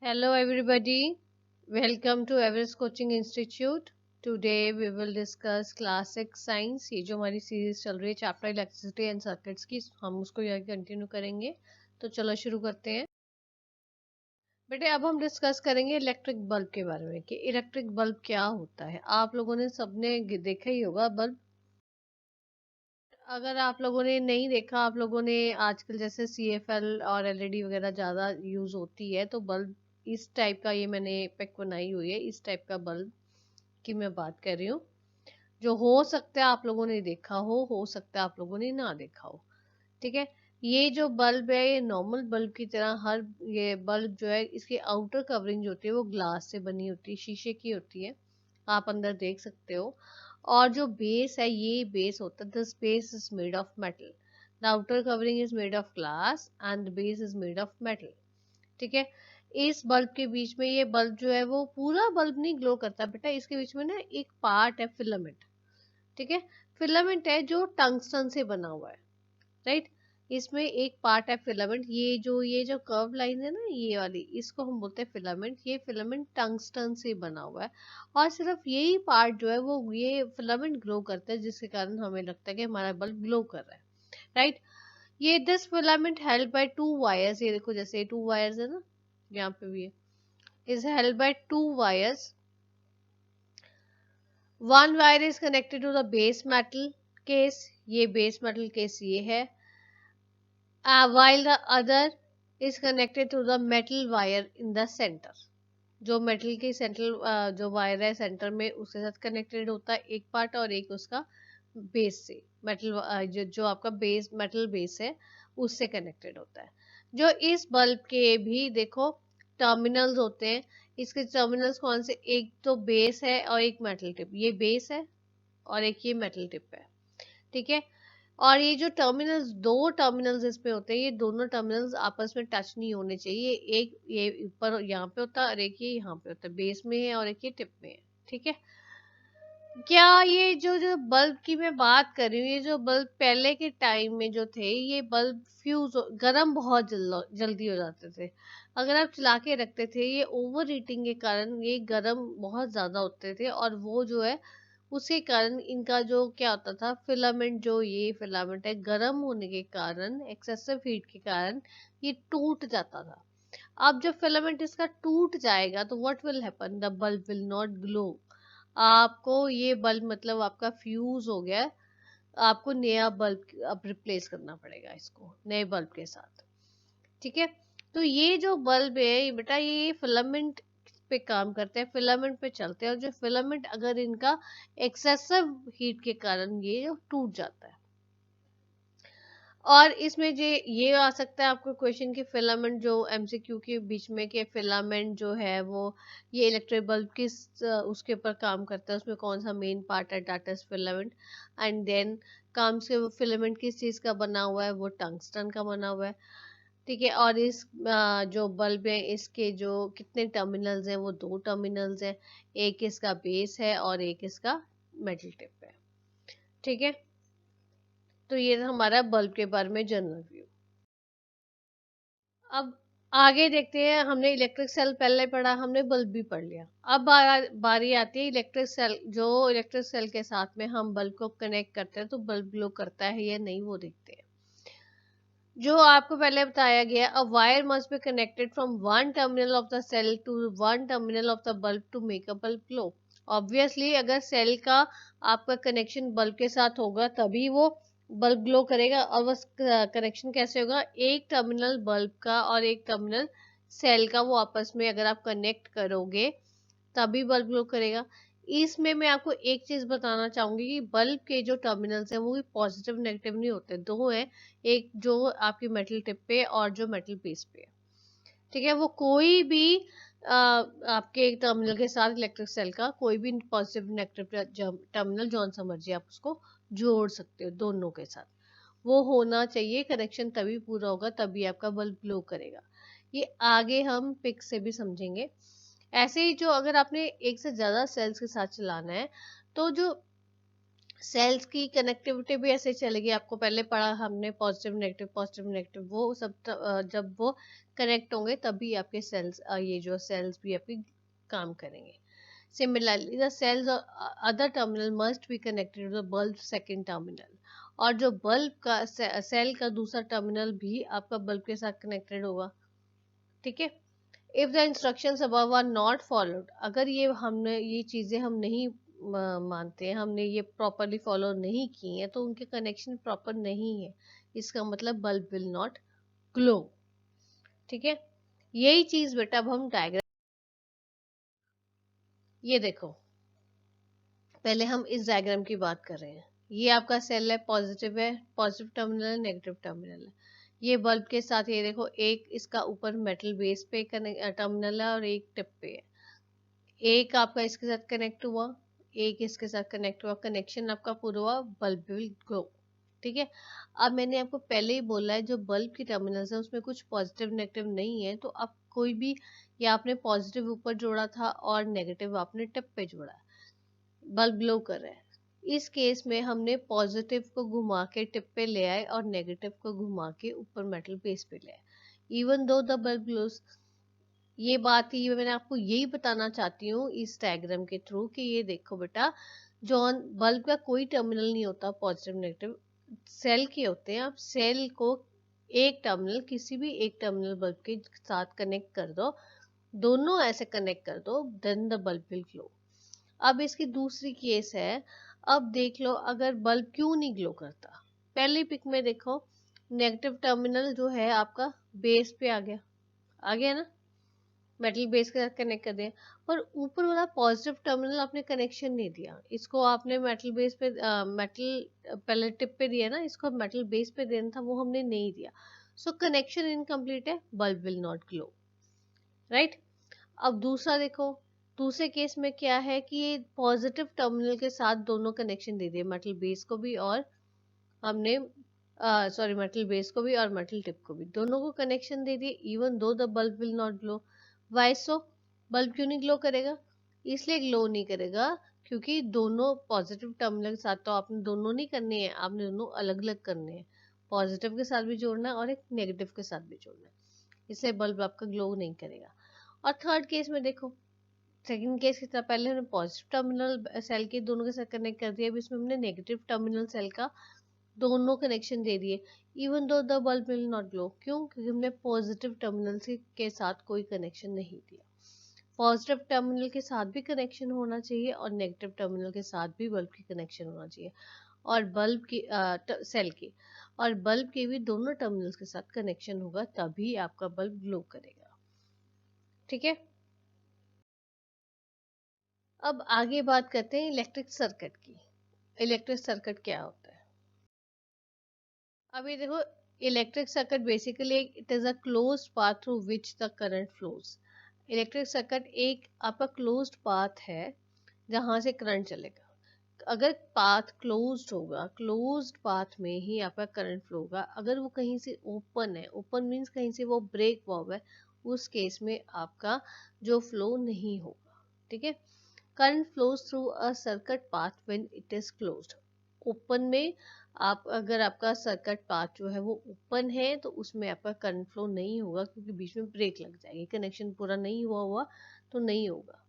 Hello everybody, welcome to Everest Coaching Institute. Today we will discuss classic science. ये जो हमारी series चल रही है चैप्टर इलेक्ट्रिसिटी एंड सर्किट्स की, हम उसको यहाँ कंटिन्यू करेंगे. तो चलो शुरू करते हैं. बेटे अब हम डिस्कस करेंगे इलेक्ट्रिक बल्ब के बारे में कि इलेक्ट्रिक बल्ब क्या होता है. आप लोगों ने सबने देखा ही होगा बल्ब. अगर आप लोगों ने नहीं देखा, आप लोगों ने आजकल जैसे CFL और LED वगैरह ज़्यादा यूज़ होती है, तो बल्ब इस टाइप का, ये मैंने पिक बनाई हुई है, इस टाइप का बल्ब की मैं बात कर रही हूँ. जो हो सकता है आप लोगों ने देखा हो सकता है आप लोगों ने ना देखा हो. ठीक है. ये जो बल्ब है ये नॉर्मल बल्ब की तरह, हर ये बल्ब जो है इसकी आउटर कवरिंग जो होती है वो ग्लास से बनी होती है, शीशे की होती है. आप अंदर देख सकते हो. और जो बेस है, ये बेस होता है, this base is made of metal. The outer covering is made of glass and the base is made of metal. ठीक है. इस बल्ब के बीच में, ये बल्ब जो है वो पूरा बल्ब नहीं ग्लो करता बेटा, इसके बीच में ना एक पार्ट है फिलामेंट. ठीक है. फिलामेंट है जो टंगस्टन से बना हुआ है. राइट. इसमें एक पार्ट है फिलामेंट. ये जो कर्व लाइन है ना, ये वाली, इसको हम बोलते हैं फिलामेंट. ये फिलामेंट टंगस्टन से बना हुआ है. और सिर्फ यही पार्ट जो है वो ये फिलामेंट ग्लो करता है, जिसके कारण हमें लगता है कि हमारा बल्ब ग्लो कर रहा है. राइट. ये this filament held by two wires. ये देखो जैसे टू वायर्स है ना, यहाँ पे भी है. Is held by two wires. One wire is connected to the base metal case. ये बेस मेटल केस ये है. While the other is connected to the metal wire in the center. जो मेटल की सेंट्रल जो wire है centre में, उसके साथ कनेक्टेड होता है एक पार्ट, और एक उसका बेस से, मेटल जो आपका बेस, मेटल बेस है, उससे कनेक्टेड होता है. जो इस बल्ब के भी देखो टर्मिनल्स होते हैं. इसके टर्मिनल्स कौन से, एक तो बेस है और एक मेटल टिप. ये बेस है और एक ये मेटल टिप है. ठीक है. और ये जो टर्मिनल्स, दो टर्मिनल्स इसमें होते हैं, ये दोनों टर्मिनल्स आपस में टच नहीं होने चाहिए. एक ये ऊपर यहाँ पे होता है और एक ये यहाँ पे होता है, बेस में है और एक ये टिप में है. ठीक है. क्या ये जो जो बल्ब की मैं बात कर रही हूँ, ये जो बल्ब पहले के टाइम में जो थे, ये बल्ब गर्म बहुत जल्दी हो जाते थे. अगर आप चला के रखते थे, ये ओवर हीटिंग के कारण ये गर्म बहुत ज्यादा होते थे, और वो जो है उसके कारण इनका जो क्या होता था, फिलामेंट, जो ये फिलामेंट है, गर्म होने के कारण, एक्सेसिव हीट के कारण ये टूट जाता था. अब जब फिलामेंट इसका टूट जाएगा तो what will happen, the bulb will not glow. आपको ये बल्ब मतलब आपका फ्यूज हो गया. आपको नया बल्ब अब रिप्लेस करना पड़ेगा इसको नए बल्ब के साथ. ठीक है. तो ये जो बल्ब है ये बेटा, ये फिलामेंट पे काम करते हैं, फिलामेंट पे चलते हैं, और जो फिलामेंट अगर इनका एक्सेसिव हीट के कारण ये टूट जाता है. और इसमें जो ये आ सकता है आपको क्वेश्चन कि फिलामेंट जो MCQ के बीच में, के फिलामेंट जो है वो, ये इलेक्ट्रिक बल्ब किस उसके ऊपर काम करता है, उसमें कौन सा मेन पार्ट है, डाटा फिलामेंट. एंड देन काम से फिलामेंट किस चीज का बना हुआ है, वो टंगस्टन का बना हुआ है. ठीक है. और इस जो बल्ब है इसके जो कितने टर्मिनल्स हैं, वो दो टर्मिनल्स हैं. एक इसका बेस है और एक इसका मेटल टिप है. ठीक है. तो ये था हमारा बल्ब के बारे में जनरल व्यू. अब आगे देखते हैं. हमने इलेक्ट्रिक सेल पहले पढ़ा, हमने बल्ब भी पढ़ लिया. अब बारी आती है इलेक्ट्रिक सेल. जो इलेक्ट्रिक सेल के साथ में हम बल्ब को कनेक्ट करते हैं तो बल्ब ग्लो करता है या नहीं, वो देखते हैं. जो आपको पहले बताया गया, a wire must be connected from one terminal of the cell to one terminal of the bulb to make a bulb glow. Obviously अगर सेल का आपका कनेक्शन बल्ब के साथ होगा तभी वो बल्ब ग्लो करेगा. और बस कनेक्शन कैसे होगा, एक टर्मिनल बल्ब का और एक टर्मिनल सेल का, वो आपस में अगर आप कनेक्ट करोगे तभी बल्ब ग्लो करेगा. इसमें मैं आपको एक चीज बताना चाहूंगी कि बल्ब के जो टर्मिनल्स हैं वो भी पॉजिटिव नेगेटिव नहीं होते, दो है. एक जो आपकी मेटल टिप पे और जो मेटल बेस पे है. ठीक है. वो कोई भी आपके टर्मिनल के साथ इलेक्ट्रिक सेल का कोई भी पॉजिटिव नेगेटिव टर्मिनल जौन सा मर्जी आप उसको जोड़ सकते हो दोनों के साथ. वो होना चाहिए कनेक्शन, तभी पूरा होगा, तभी आपका बल्ब ग्लो करेगा. ये आगे हम पिक से भी समझेंगे. ऐसे ही जो अगर आपने एक से ज्यादा सेल्स के साथ चलाना है, तो जो सेल्स की कनेक्टिविटी भी ऐसे चलेगी, आपको पहले पढ़ा हमने पॉजिटिव नेगेटिव, वो सब जब वो कनेक्ट होंगे तभी आपके सेल्स, ये जो सेल्स भी आपके काम करेंगे। Similarly the cell's other terminal must be connected to the bulb second terminal, और जो बल्ब का सेल का दूसरा टर्मिनल भी आपका बल्ब के साथ कनेक्टेड होगा। ठीक है। If the instructions above are not followed, अगर ये चीजें हम नहीं मानते हैं, हमने ये प्रॉपरली फॉलो नहीं की है, तो उनके कनेक्शन प्रॉपर नहीं है, इसका मतलब बल्ब विल नॉट ग्लो। ठीक है। यही चीज बेटा अब हम डायग्राम, ये देखो, पहले हम इस डायग्राम की बात कर रहे हैं। ये आपका सेल है, पॉजिटिव टर्मिनल है, नेगेटिव टर्मिनल है। ये बल्ब के साथ ये देखो, एक इसका ऊपर मेटल बेस पे टर्मिनल है और एक टिप पे है। एक आपका इसके साथ कनेक्ट हुआ, एक इसके साथ कनेक्ट हुआ, कनेक्शन आपका पूरा हुआ, बल्ब विल ग्लो। ठीक है। अब मैंने आपको पहले ही बोला है, जो बल्ब की टर्मिनल्स है उसमें कुछ पॉजिटिव नेगेटिव नहीं है, तो आप कोई भी, या आपने पॉजिटिव ऊपर जोड़ा था और नेगेटिव आपने टिप पे जोड़ा, बल्ब ग्लो कर रहा है। इस केस में हमने पॉजिटिव को घुमा के टिप पे ले आए और नेगेटिव को घुमा के ऊपर मेटल बेस पे ले आए, even though the bulb gloss. ये बात ही मैंने आपको यही बताना चाहती हूँ इस डायग्राम के थ्रू, कि ये देखो बेटा, जॉन बल्ब का कोई टर्मिनल नहीं होता पॉजिटिव नेगेटिव, सेल के होते हैं। आप सेल को एक टर्मिनल, किसी भी एक टर्मिनल बल्ब के साथ कनेक्ट कर दो, दोनों ऐसे कनेक्ट कर दो, then the bulb will glow. अब इसकी दूसरी केस है, अब देख लो अगर बल्ब क्यों नहीं ग्लो करता। पहली पिक में देखो, नेगेटिव टर्मिनल जो है आपका बेस पे आ गया ना, मेटल बेस के साथ कनेक्ट कर दिया, पर ऊपर वाला पॉजिटिव टर्मिनल आपने कनेक्शन नहीं दिया, इसको आपने मेटल बेस पे मेटल पहले टिप पे दिया ना, इसको मेटल बेस पे देना था, वो हमने नहीं दिया, सो कनेक्शन इनकम्प्लीट है, bulb will not glow. Right. अब दूसरा देखो, दूसरे केस में क्या है कि पॉजिटिव टर्मिनल के साथ दोनों कनेक्शन दे दिए, मेटल बेस को भी और हमने सॉरी मेटल बेस को भी और मेटल टिप को भी, दोनों को कनेक्शन दे दिए, even though the bulb will not glow. Why so? Bulb क्यों नहीं ग्लो करेगा? इसलिए ग्लो नहीं करेगा क्योंकि दोनों पॉजिटिव टर्मिनल के साथ तो आपने दोनों नहीं करने हैं, आपने दोनों अलग अलग करने हैं, पॉजिटिव के साथ भी जोड़ना है और एक नेगेटिव के साथ भी जोड़ना है, इसलिए बल्ब आपका ग्लो नहीं करेगा। और थर्ड केस में देखो, सेकंड केस की तरह पहले हमने पॉजिटिव टर्मिनल सेल के दोनों के साथ कनेक्ट कर दिया, अभी इसमें हमने नेगेटिव टर्मिनल सेल का दोनों कनेक्शन दे दिए, even though the bulb will not glow. क्यों? क्योंकि हमने पॉजिटिव टर्मिनल के साथ कोई कनेक्शन नहीं दिया। पॉजिटिव टर्मिनल के साथ भी कनेक्शन होना चाहिए और नेगेटिव टर्मिनल के साथ भी बल्ब की कनेक्शन होना चाहिए, और बल्ब की सेल की, और बल्ब के भी दोनों टर्मिनल्स के साथ कनेक्शन होगा, तभी आपका बल्ब ग्लो करेगा। ठीक है। अब आगे बात करते हैं इलेक्ट्रिक सर्किट की। इलेक्ट्रिक सर्किट क्या होता है? अभी देखो, electric circuit basically it is a closed path through which the current flows. Electric circuit एक आपका क्लोज्ड पाथ है जहां से करंट चलेगा। अगर पाथ क्लोज्ड होगा, क्लोज्ड पाथ में ही आपका करंट फ्लो होगा। अगर वो कहीं से ओपन है, ओपन मीन्स कहीं से वो ब्रेक हुआ है, उस केस में आपका जो फ्लो नहीं होगा। ठीक है। Current flows through a circuit path when it is closed. Open में आप, अगर आपका सर्किट पाथ जो है वो ओपन है, तो उसमें आपका करंट फ्लो नहीं होगा, क्योंकि बीच में ब्रेक लग जाएगी, कनेक्शन पूरा नहीं हुआ तो नहीं होगा।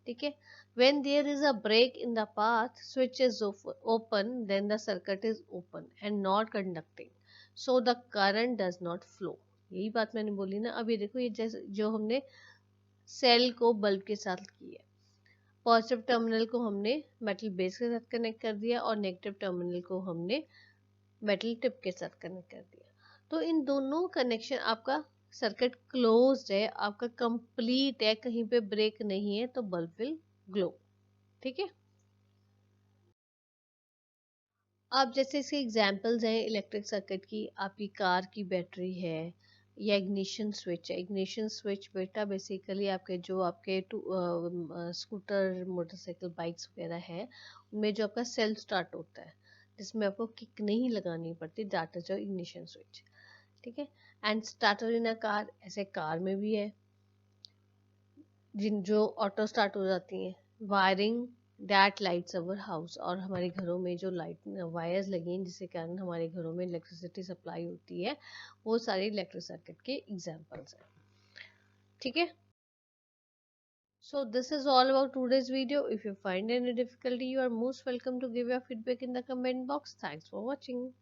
ठीक है। when there is a break in the path, switch is open, then the circuit is open and not conducting, so the current does not flow। यही बात मैंने बोली ना। अब ये देखो, ये जैसे जो हमने सेल को बल्ब के साथ किया, पॉजिटिव टर्मिनल को हमने मेटल बेस के साथ कनेक्ट कर दिया और नेगेटिव टर्मिनल को हमने मेटल टिप के साथ कनेक्ट कर दिया, तो इन दोनों कनेक्शन, आपका सर्किट क्लोज्ड है, आपका कंप्लीट है, कहीं पे ब्रेक नहीं है, तो बल्ब विल ग्लो। ठीक है। आप जैसे इसके एग्जांपल्स हैं इलेक्ट्रिक सर्किट की, आपकी कार की बैटरी है या इग्निशन स्विच है। इग्निशन स्विच बेटा बेसिकली आपके जो आपके स्कूटर, मोटरसाइकिल, बाइक्स वगैरह है, उनमें जो आपका सेल्फ स्टार्ट होता है, जिसमें आपको किक नहीं लगानी पड़ती, that is your ignition switch. ठीक है। And starter in a car, ऐसे कार में भी है, जिन जो ऑटो स्टार्ट हो जाती हैं। Wiring that lights our house. और हमारे घरों में जो लाइट वायर्स लगी हैं जिसके कारण हमारे घरों में इलेक्ट्रिसिटी सप्लाई होती है, वो सारे इलेक्ट्रिक सर्किट के एग्जाम्पल्स हैं। ठीक है। So this is all about today's video. If you find any difficulty, you are most welcome to give your feedback in the comment box. Thanks for watching.